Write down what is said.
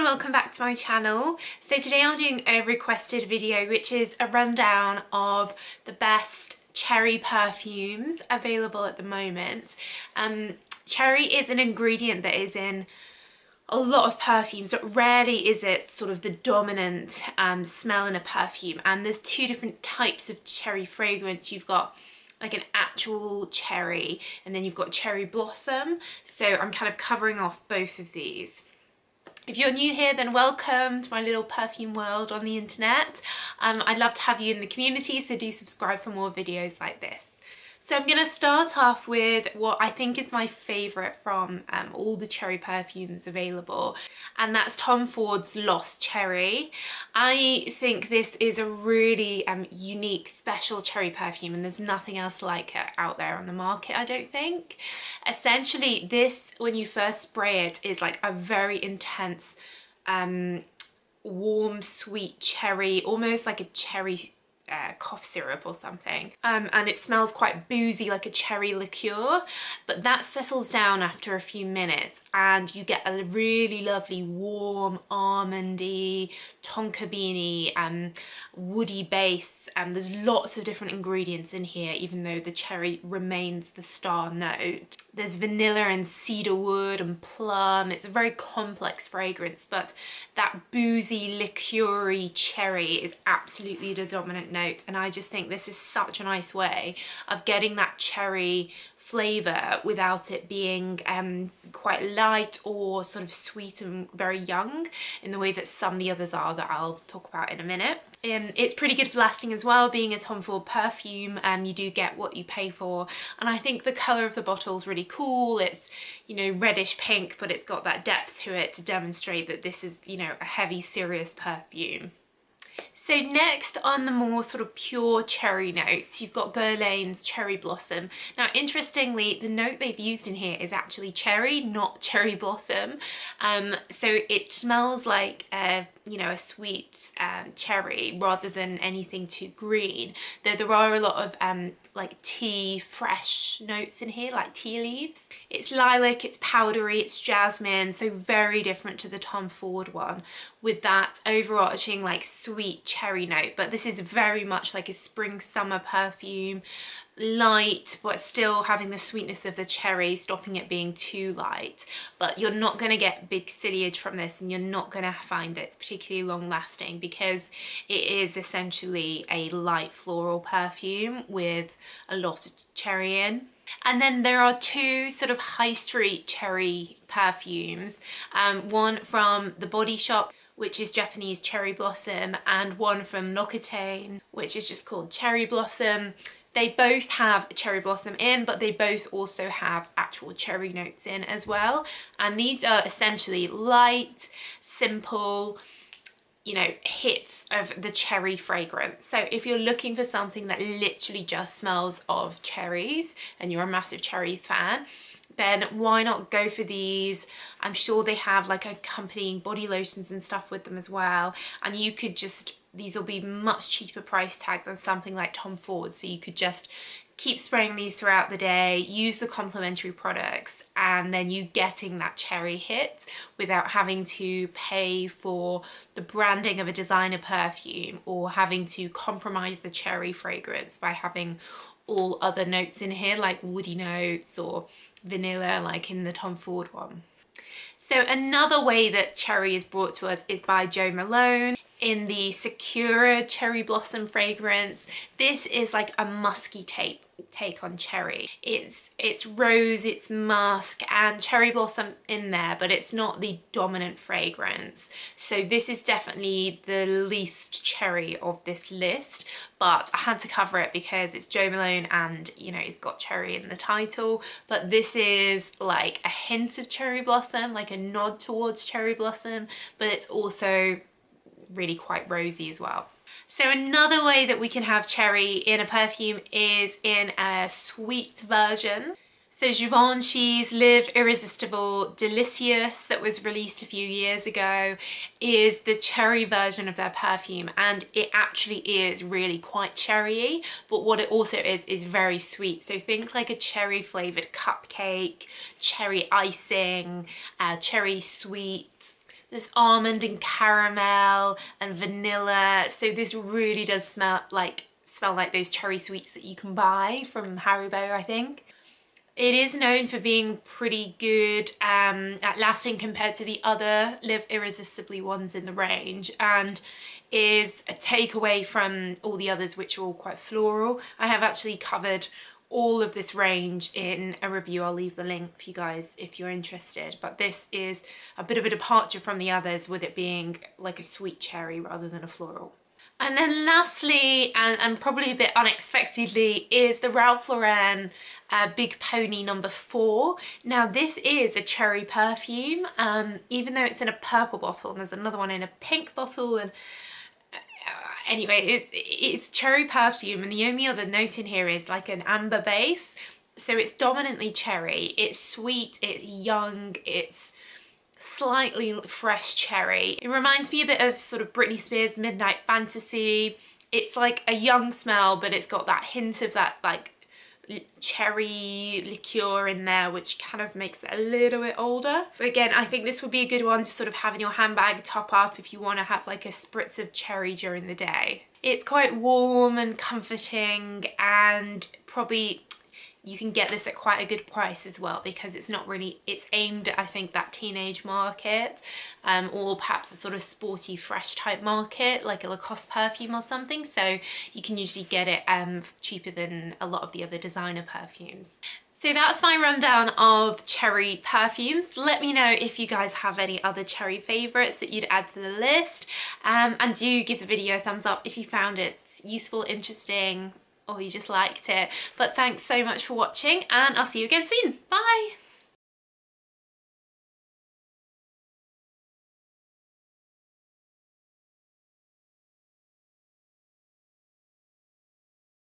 welcome back to my channel. So today I'm doing a requested video which is a rundown of the best cherry perfumes available at the moment. Cherry is an ingredient that is in a lot of perfumes, but rarely is it sort of the dominant smell in a perfume. And there's two different types of cherry fragrance. You've got like an actual cherry and then you've got cherry blossom. So I'm kind of covering off both of these. If you're new here, then welcome to my little perfume world on the internet. I'd love to have you in the community, so do subscribe for more videos like this. So I'm going to start off with what I think is my favourite from all the cherry perfumes available, and that's Tom Ford's Lost Cherry. I think this is a really unique, special cherry perfume, and there's nothing else like it out there on the market, I don't think. Essentially, this, when you first spray it, is like a very intense, warm, sweet cherry, almost like a cherry cough syrup or something, and it smells quite boozy, like a cherry liqueur, but that settles down after a few minutes and you get a really lovely warm almondy, tonka beany, woody base. There's lots of different ingredients in here, even though the cherry remains the star note. There's vanilla and cedar wood and plum. It's a very complex fragrance, but that boozy, liqueur-y cherry is absolutely the dominant note, and I just think this is such a nice way of getting that cherry flavour without it being quite light or sort of sweet and very young in the way that some of the others are that I'll talk about in a minute. It's pretty good for lasting as well, being a Tom Ford perfume, you do get what you pay for, and I think the colour of the bottle is really cool. It's, you know, reddish pink, but it's got that depth to it to demonstrate that this is, you know, a heavy, serious perfume. So next, on the more sort of pure cherry notes, you've got Guerlain's Cherry Blossom. Now, interestingly, the note they've used in here is actually cherry, not cherry blossom. So it smells like you know, a sweet cherry rather than anything too green. Though there are a lot of like tea, fresh notes in here, like tea leaves. It's lilac, it's powdery, it's jasmine, so very different to the Tom Ford one, with that overarching like sweet cherry note. But this is very much like a spring summer perfume, light but still having the sweetness of the cherry, stopping it being too light. But you're not going to get big ciliage from this, and you're not going to find it particularly long lasting, because it is essentially a light floral perfume with a lot of cherry in. And then there are two sort of high street cherry perfumes, one from The Body Shop, which is Japanese Cherry Blossom, and one from L'Occitane, which is just called Cherry Blossom. They both have cherry blossom in, but they both also have actual cherry notes in as well. And these are essentially light, simple, you know, hits of the cherry fragrance. So if you're looking for something that literally just smells of cherries and you're a massive cherries fan, then why not go for these? I'm sure they have like accompanying body lotions and stuff with them as well. And you could just, these will be much cheaper price tag than something like Tom Ford. So you could just keep spraying these throughout the day, use the complementary products, and then you getting that cherry hit without having to pay for the branding of a designer perfume or having to compromise the cherry fragrance by having all other notes in here, like woody notes or vanilla, like in the Tom Ford one. So another way that cherry is brought to us is by Jo Malone in the Sakura Cherry Blossom fragrance. This is like a musky take on cherry. It's rose, it's musk, and cherry blossom in there, but it's not the dominant fragrance. So this is definitely the least cherry of this list, but I had to cover it because it's Jo Malone and, you know, it's got cherry in the title. But this is like a hint of cherry blossom, like a nod towards cherry blossom, but it's also really quite rosy as well. So another way that we can have cherry in a perfume is in a sweet version. So Givenchy's Live Irresistible Delicious, that was released a few years ago, is the cherry version of their perfume, and it actually is really quite cherry-y, but what it also is very sweet. So think like a cherry flavoured cupcake, cherry icing, cherry sweet. There's almond and caramel and vanilla. So this really does smell like those cherry sweets that you can buy from Haribo, I think. It is known for being pretty good at lasting compared to the other Live Irresistibly ones in the range, and is a takeaway from all the others, which are all quite floral. I have actually covered all of this range in a review. I'll leave the link for you guys if you're interested, but this is a bit of a departure from the others, with it being like a sweet cherry rather than a floral. And then lastly, and probably a bit unexpectedly, is the Ralph Lauren Big Pony number 4. Now this is a cherry perfume, even though it's in a purple bottle, and there's another one in a pink bottle, and anyway, it's cherry perfume, and the only other note in here is like an amber base. So it's dominantly cherry, it's sweet, it's young, it's slightly fresh cherry. It reminds me a bit of sort of Britney Spears' Midnight Fantasy. It's like a young smell, but it's got that hint of that like cherry liqueur in there, which kind of makes it a little bit older. But again, I think this would be a good one to sort of have in your handbag, top up if you want to have like a spritz of cherry during the day. It's quite warm and comforting, and probably you can get this at quite a good price as well, because it's not really, it's aimed at, I think, that teenage market, or perhaps a sort of sporty, fresh type market, like a Lacoste perfume or something. So you can usually get it cheaper than a lot of the other designer perfumes. So that's my rundown of cherry perfumes. Let me know if you guys have any other cherry favourites that you'd add to the list, and do give the video a thumbs up if you found it useful, interesting, or you just liked it. But thanks so much for watching, and I'll see you again soon. Bye!